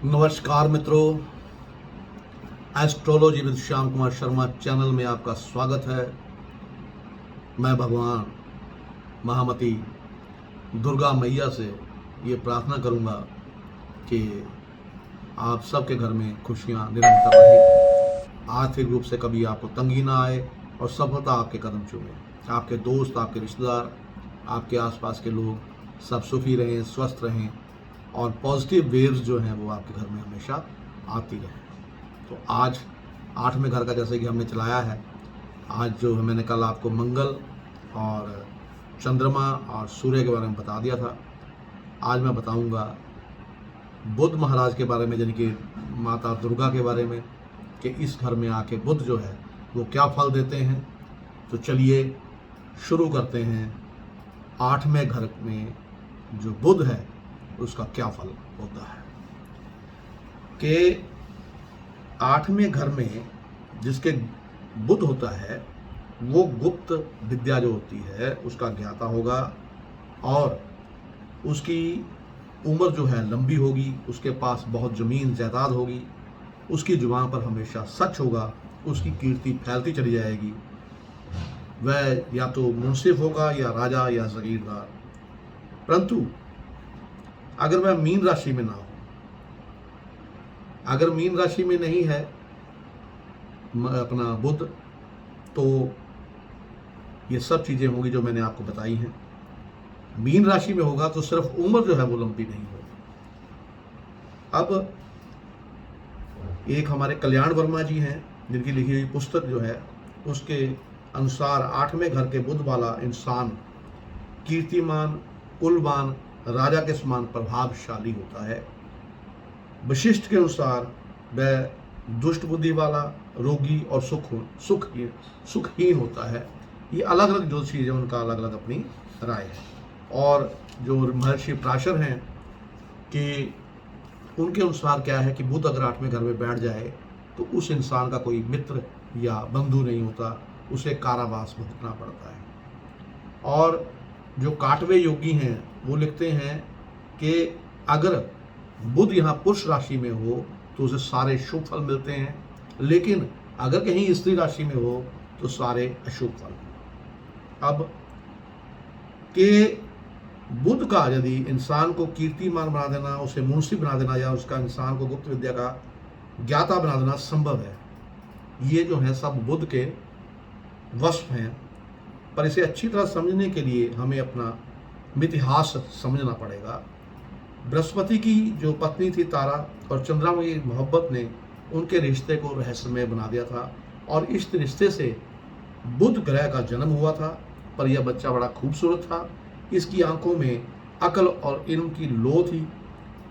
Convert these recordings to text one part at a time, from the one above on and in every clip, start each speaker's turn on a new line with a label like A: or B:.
A: नमस्कार मित्रों, astrology with Shyam Kumar Sharma channel में आपका स्वागत है। मैं भगवान महामती दुर्गा मैया से ये प्रार्थना करूंगा कि आप सबके घर में खुशियां निरंतर रहें, आर्थिक रूप से कभी आपको तंगी ना आए और सफलता आपके कदम चूमे। आपके दोस्त, आपके रिश्तेदार, आपके आसपास के लोग सब सुखी रहें, स्वस्थ रहें और पॉजिटिव वेव्स जो हैं वो आपके घर में हमेशा आती रहें। तो आज 8वें घर का जैसे कि हमने चलाया है, आज जो मैंने कल आपको मंगल और चंद्रमा और सूर्य के बारे में बता दिया था, आज मैं बताऊंगा बुध महाराज के बारे में, यानी कि माता दुर्गा के बारे में, कि इस घर में आके बुध जो है वो क्या फल देते हैं। तो चलिए शुरू करते हैं। 8वें घर में जो बुध है उसका क्या फल होता है कि 8वें घर में जिसके बुध होता है वो गुप्त विद्या जो होती है उसका ज्ञाता होगा और उसकी उम्र जो है लंबी होगी, उसके पास बहुत ज़मीन जायदाद होगी, उसकी जुबान पर हमेशा सच होगा, उसकी कीर्ति फैलती चली जाएगी। वह या तो मुंसिफ होगा या राजा या जगीरदार। परंतु अगर वह मीन राशि में ना हो, अगर मीन राशि में नहीं है अपना बुध, तो ये सब चीज़ें होंगी जो मैंने आपको बताई हैं। मीन राशि में होगा तो सिर्फ उम्र जो है वो लंबी नहीं होगी। अब एक हमारे कल्याण वर्मा जी हैं जिनकी लिखी हुई पुस्तक जो है उसके अनुसार 8वें घर के बुध वाला इंसान कीर्तिमान, कुलवान, राजा के समान प्रभावशाली होता है। वशिष्ठ के अनुसार वह दुष्ट बुद्धि वाला, रोगी और सुखहीन होता है। ये अलग अलग जो चीज़ है उनका अलग अलग अपनी राय है। और जो महर्षि पराशर हैं कि उनके अनुसार क्या है कि बुध अगर 8वें घर में बैठ जाए तो उस इंसान का कोई मित्र या बंधु नहीं होता, उसे कारावास भुगतना पड़ता है। और जो काटवे योगी हैं वो लिखते हैं कि अगर बुध यहाँ पुरुष राशि में हो तो उसे सारे शुभ फल मिलते हैं, लेकिन अगर कहीं स्त्री राशि में हो तो सारे अशुभ फल। अब के बुध का यदि इंसान को कीर्तिमान बना देना, उसे मुंशी बना देना या उसका इंसान को गुप्त विद्या का ज्ञाता बना देना संभव है। ये जो है सब बुध के वश हैं, पर इसे अच्छी तरह समझने के लिए हमें अपना इतिहास समझना पड़ेगा। बृहस्पति की जो पत्नी थी तारा और चंद्रमा की मोहब्बत ने उनके रिश्ते को रहस्यमय बना दिया था और इस रिश्ते से बुध ग्रह का जन्म हुआ था। पर यह बच्चा बड़ा खूबसूरत था, इसकी आंखों में अकल और इल्म की लो थी,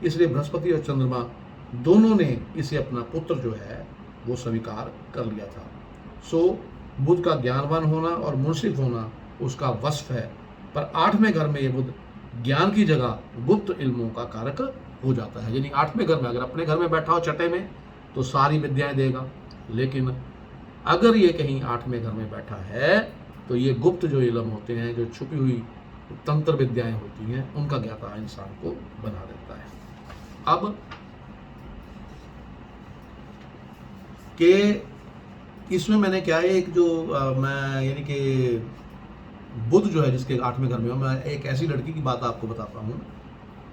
A: इसलिए बृहस्पति और चंद्रमा दोनों ने इसे अपना पुत्र जो है वो स्वीकार कर लिया था। सो बुध का ज्ञानवान होना और मुंसिफ होना उसका वस्फ है। पर 8वें घर में ये बुध ज्ञान की जगह गुप्त इल्मों का कारक हो जाता है। यानी 8वें घर में अगर अपने घर में बैठा हो छठे में तो सारी विद्याएं देगा, लेकिन अगर ये कहीं 8वें घर में बैठा है तो ये गुप्त जो इल्म होते हैं, जो छुपी हुई तंत्र विद्याएं होती हैं, उनका ज्ञाता इंसान को बना देता है। अब के इसमें मैंने क्या है, एक जो मैं यानी कि बुध जो है जिसके 8वें घर में हो, मैं एक ऐसी लड़की की बात आपको बताता हूँ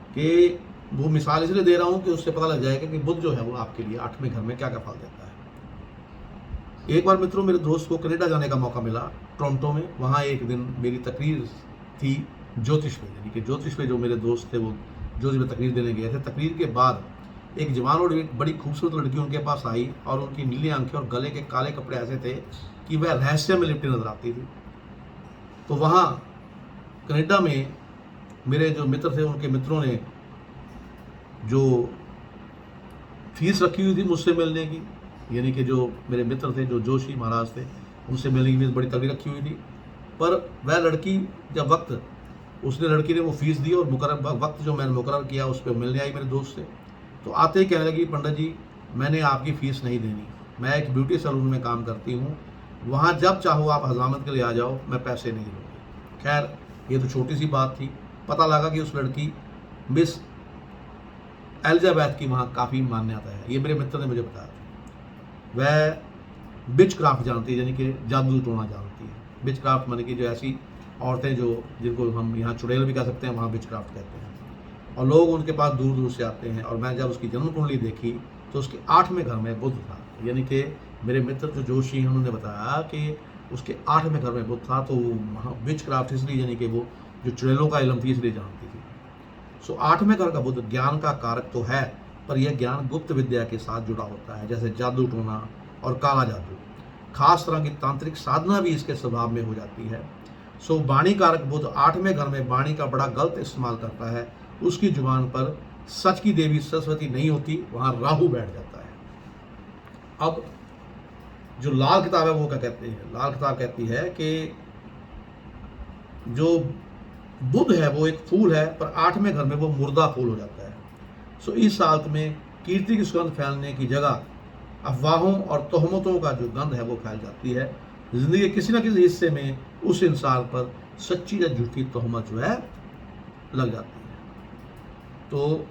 A: कि वो मिसाल इसलिए दे रहा हूँ कि उससे पता लग जाएगा कि बुध जो है वो आपके लिए 8वें घर में क्या क्या फल देता है। एक बार मित्रों, मेरे दोस्त को कनाडा जाने का मौका मिला, टोरंटो में। वहाँ एक दिन मेरी तकरीर थी ज्योतिष में, यानी कि ज्योतिष में जो मेरे दोस्त थे वो ज्योतिष में तकरीर देने गए थे। तकरीर के बाद एक जवान और एक बड़ी खूबसूरत लड़की उनके पास आई और उनकी नीली आंखें और गले के काले कपड़े ऐसे थे कि वह रहस्य में लिपटी नजर आती थी। तो वहाँ कनाडा में मेरे जो मित्र थे, उनके मित्रों ने जो फीस रखी हुई थी मुझसे मिलने की, यानी कि जो मेरे मित्र थे, जो जोशी महाराज थे, उनसे मिलने की फीस बड़ी तगड़ी रखी हुई थी। पर वह लड़की जब लड़की ने वो फीस दी और वक्त जो मैंने मुकर्रर किया उस पर मिलने आई मेरे दोस्त से, तो आते ही कहने लगी, पंडित जी मैंने आपकी फ़ीस नहीं देनी, मैं एक ब्यूटी सैलून में काम करती हूँ, वहाँ जब चाहो आप हजामत के लिए आ जाओ, मैं पैसे नहीं लूँगी। खैर ये तो छोटी सी बात थी। पता लगा कि उस लड़की मिस एलिजाबेथ की वहाँ काफ़ी मान्यता है। ये मेरे मित्र ने मुझे बताया था। वह विच क्राफ्ट जानती है, यानी कि जादू टोना जानती है। विच क्राफ्ट माने कि जो ऐसी औरतें जो जिनको हम यहाँ चुड़ैल भी कह सकते हैं, वहाँ विच क्राफ्ट कहते हैं। और लोग उनके पास दूर दूर से आते हैं। और मैं जब उसकी जन्म कुंडली देखी तो उसके 8वें घर में बुध था, यानी कि मेरे मित्र जो जोशी हैं उन्होंने बताया कि उसके 8वें घर में बुध था। तो वहाँ विच क्राफ्ट इसलिए, यानी कि वो जो चुड़ैलों का इलम थी इसलिए जानती थी। सो 8वें घर का बुध ज्ञान का कारक तो है, पर यह ज्ञान गुप्त विद्या के साथ जुड़ा होता है, जैसे जादू टोना और काला जादू। खास तरह की तांत्रिक साधना भी इसके स्वभाव में हो जाती है। सो वाणी कारक बुध 8वें घर में वाणी का बड़ा गलत इस्तेमाल करता है। उसकी जुबान पर सच की देवी सरस्वती नहीं होती, वहां राहु बैठ जाता है। अब जो लाल किताब है वो क्या कहते हैं? लाल किताब कहती है कि जो बुध है वो एक फूल है, पर 8वें घर में वो मुर्दा फूल हो जाता है। सो इस हालत में कीर्ति की सुगंध फैलने की जगह अफवाहों और तोहमतों का जो गंध है वो फैल जाती है। जिंदगी के किसी न किसी हिस्से में उस इंसान पर सच्ची या झूठी तोहमत जो है लग जाती है। तो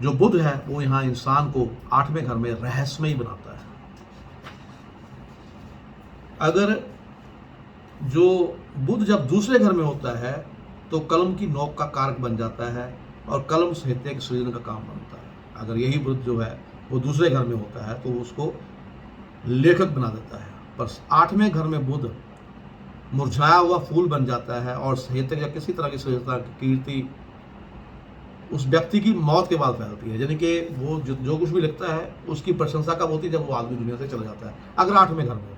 A: जो बुध है वो यहाँ इंसान को 8वें घर में रहस्यमयी बनाता है। अगर जो बुध जब दूसरे घर में होता है तो कलम की नोक का कारक बन जाता है और कलम साहित्य के सृजन का काम बनता है। अगर यही बुध जो है वो दूसरे घर में होता है तो उसको लेखक बना देता है। पर 8वें घर में बुध मुरझाया हुआ फूल बन जाता है और साहित्य या किसी तरह की सृजनता की कीर्ति उस व्यक्ति की मौत के बाद फैलती है। यानी कि वो जो कुछ भी लिखता है उसकी प्रशंसा कब होती है? जब वो आदमी दुनिया से चला जाता है, अगर 8वें घर में हो।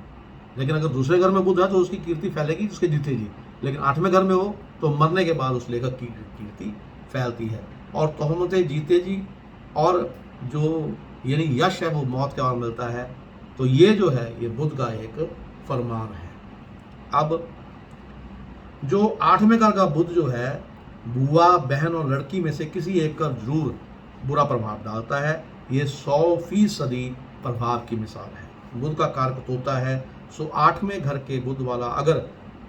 A: लेकिन अगर दूसरे घर में बुध है तो उसकी कीर्ति फैलेगी उसके जीते जी। लेकिन 8वें घर में हो तो मरने के बाद उस लेखक की कीर्ति फैलती है और तोहमतें जीते जी, और जो यानी यश है वो मौत के बाद मिलता है। तो ये जो है ये बुध का एक फरमान है। अब जो 8वें घर का बुध जो है बुआ, बहन और लड़की में से किसी एक का जरूर बुरा प्रभाव डालता है। ये 100% प्रभाव की मिसाल है। बुध का कारक तोता है। सो 8वें घर के बुध वाला अगर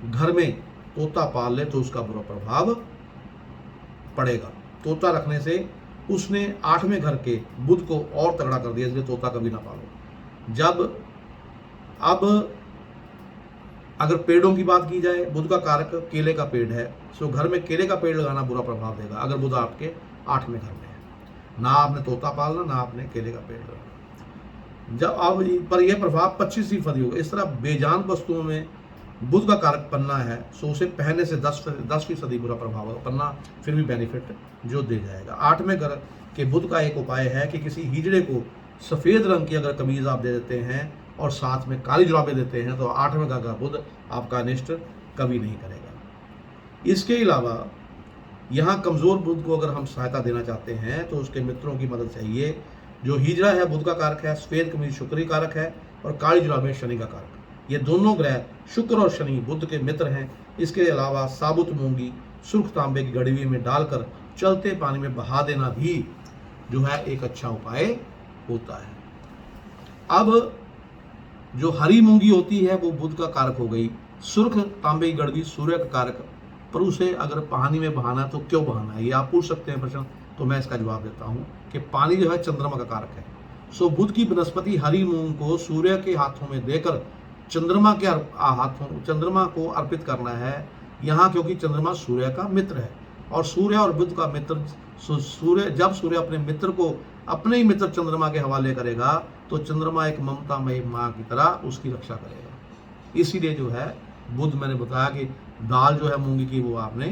A: घर में तोता पाल ले तो उसका बुरा प्रभाव पड़ेगा। तोता रखने से उसने 8वें घर के बुध को और तगड़ा कर दिया, इसलिए तोता कभी ना पालो। जब अब अगर पेड़ों की बात की जाए, बुध का कारक केले का पेड़ है। सो घर में केले का पेड़ लगाना बुरा प्रभाव देगा अगर बुध आपके 8वें घर में है। ना आपने तोता पालना, ना आपने केले का पेड़ लगाना। जब अब पर यह प्रभाव 25% होगा। इस तरह बेजान वस्तुओं में बुध का कारक पन्ना है, सो उसे पहनने से 10% बुरा प्रभाव होगा। पन्ना फिर भी बेनिफिट जो दे जाएगा। 8वें घर के बुध का एक उपाय है कि किसी हिजड़े को सफ़ेद रंग की अगर कमीज आप दे देते हैं और साथ में काली जुराबें देते हैं तो 8वें घर का बुध आपका अनिष्ट कभी नहीं करेगा। इसके अलावा यहाँ कमज़ोर बुध को अगर हम सहायता देना चाहते हैं तो उसके मित्रों की मदद चाहिए। जो हिजड़ा है बुध का कारक है, सफ़ेद कमीज शुक्र कारक है और काली जुराबें शनि का कारक। ये दोनों ग्रह शुक्र और शनि बुध के मित्र हैं। इसके अलावा साबुत मूंगी सुर्ख तांबे की गड़वी में डालकर चलते पानी में बहा देना भी जो है एक अच्छा उपाय होता है। अब जो हरी मूंगी होती है वो बुध का कारक हो गई। सुर्ख तांबे की गड़वी सूर्य का कारक, पर उसे अगर पानी में बहाना है तो क्यों बहाना है, ये आप पूछ सकते हैं प्रश्न। तो मैं इसका जवाब देता हूँ कि पानी जो है चंद्रमा का कारक है। सो बुध की वनस्पति हरी मूंग को सूर्य के हाथों में देकर चंद्रमा को अर्पित करना है यहाँ, क्योंकि चंद्रमा सूर्य का मित्र है और सूर्य और बुध का मित्र। जब सूर्य अपने मित्र को अपने ही मित्र चंद्रमा के हवाले करेगा तो चंद्रमा एक ममतामयी माँ की तरह उसकी रक्षा करेगा। इसीलिए जो है बुध, मैंने बताया कि दाल जो है मूंगी की वो आपने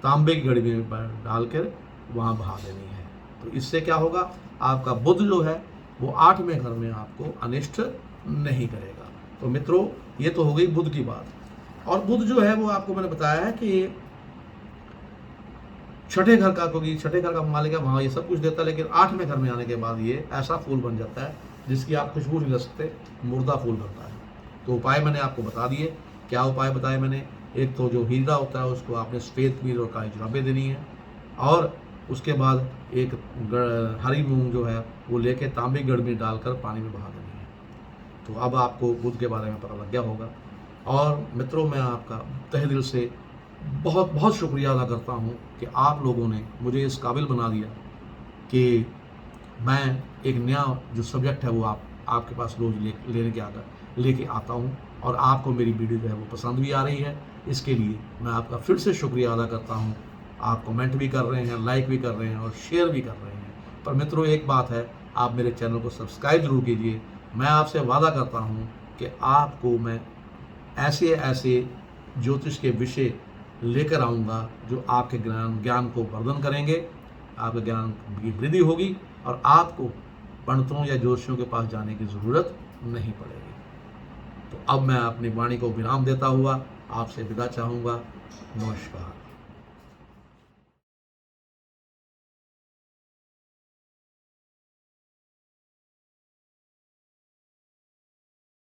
A: तांबे की गड़वी में डाल कर वहाँ बहा देनी है। तो इससे क्या होगा, आपका बुध जो है वो 8वें घर में आपको अनिष्ट नहीं करेगा। तो मित्रों ये तो हो गई बुध की बात। और बुध जो है वो आपको मैंने बताया है कि 6ठे घर का, क्योंकि 6ठे घर का मालिक है, वहाँ ये सब कुछ देता है। लेकिन 8वें घर में आने के बाद ये ऐसा फूल बन जाता है जिसकी आप खुशबू नहीं ले सकते, मुर्दा फूल बनता है। तो उपाय मैंने आपको बता दिए। क्या उपाय बताए मैंने? एक तो जो हीरा होता है उसको आपने सफ़ेद कमीज और काली जुराबें देनी है, और उसके बाद एक हरी मूंग जो है वो लेके तांबे की गड़वी में डालकर पानी में बहा देनी है। तो अब आपको बुध के बारे में पता लग गया होगा। और मित्रों मैं आपका तहे दिल से बहुत बहुत शुक्रिया अदा करता हूँ कि आप लोगों ने मुझे इस काबिल बना दिया कि मैं एक नया जो सब्जेक्ट है वो आपके पास रोज़ लेके आता हूँ, और आपको मेरी वीडियो जो है वो पसंद भी आ रही है। इसके लिए मैं आपका फिर से शुक्रिया अदा करता हूँ। आप कमेंट भी कर रहे हैं, लाइक भी कर रहे हैं और शेयर भी कर रहे हैं। पर मित्रों, एक बात है, आप मेरे चैनल को सब्सक्राइब जरूर कीजिए। मैं आपसे वादा करता हूँ कि आपको मैं ऐसे ऐसे ज्योतिष के विषय लेकर आऊँगा जो आपके ज्ञान को वर्धन करेंगे, आपके ज्ञान की वृद्धि होगी और आपको पंडितों या ज्योतिषियों के पास जाने की ज़रूरत नहीं पड़ेगी। तो अब मैं अपनी वाणी को विराम देता हुआ आपसे विदा चाहूँगा। नमस्कार।